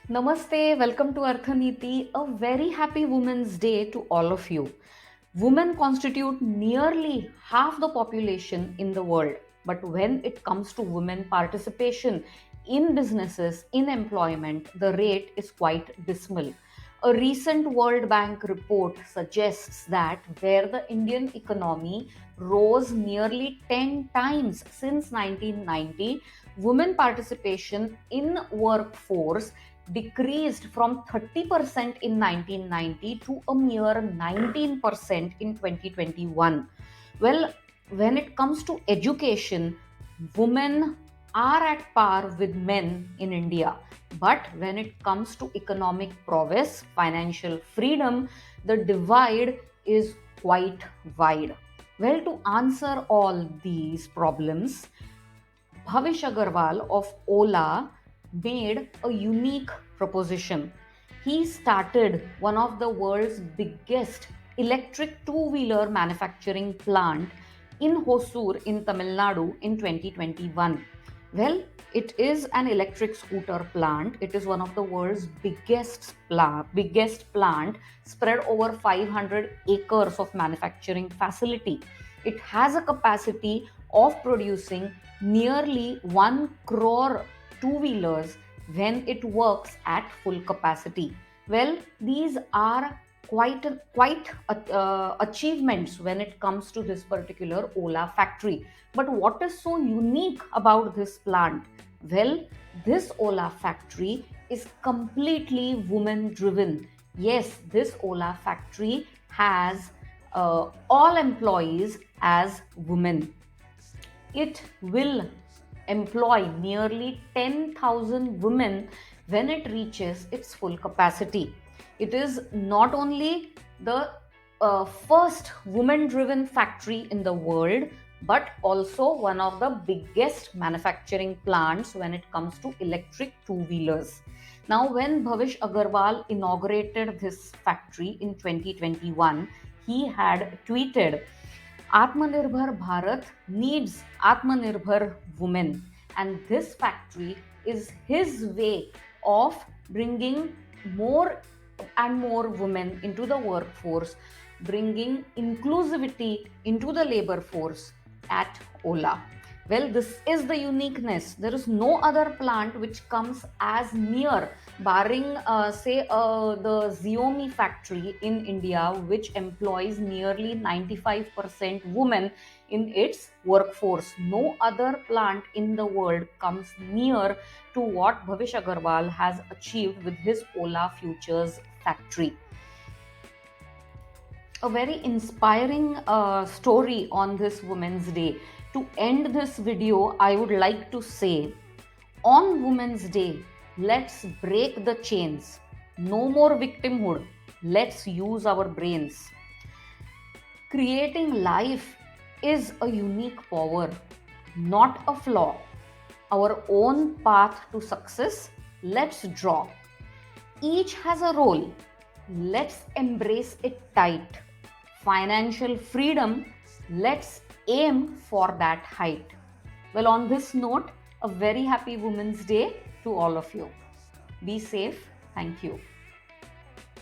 Namaste, welcome to Arthaniti. A very happy Women's Day to all of you. Women constitute nearly half the population in the world. But when it comes to women participation in businesses, in employment, the rate is quite dismal. A recent World Bank report suggests that where the Indian economy rose nearly 10 times since 1990, women participation in workforce decreased from 30% in 1990 to a mere 19% in 2021. Well, when it comes to education, women are at par with men in India. But when it comes to economic prowess, financial freedom, the divide is quite wide. Well, to answer all these problems, Bhavish Agarwal of Ola made a unique proposition. He started one of the world's biggest electric two-wheeler manufacturing plant in Hosur in Tamil Nadu in 2021. Well, it is an electric scooter plant. It is one of the world's biggest plant spread over 500 acres of manufacturing facility. It has a capacity of producing nearly 1 crore two-wheelers when it works at full capacity. Well, these are quite achievements when it comes to this particular Ola factory. But what is so unique about this plant? Well, this Ola factory is completely women driven. Yes, this Ola factory has all employees as women. It will employ nearly 10,000 women when it reaches its full capacity. It is not only the first woman driven factory in the world, but also one of the biggest manufacturing plants when it comes to electric two wheelers. Now, when Bhavish Agarwal inaugurated this factory in 2021, he had tweeted, Atmanirbhar Bharat needs Atmanirbhar women, and this factory is his way of bringing more and more women into the workforce, bringing inclusivity into the labor force at Ola. Well, this is the uniqueness. There is no other plant which comes as near, barring, the Xiaomi factory in India, which employs nearly 95% women in its workforce. No other plant in the world comes near to what Bhavish Agarwal has achieved with his Ola Futures factory. A very inspiring story on this Women's Day. To end this video, I would like to say, on Women's Day, let's break the chains. No more victimhood. Let's use our brains. Creating life is a unique power, not a flaw. Our own path to success, let's draw. Each has a role. Let's embrace it tight. Financial freedom, let's aim for that height. Well, on this note, a very happy Women's Day to all of you. Be safe. Thank you.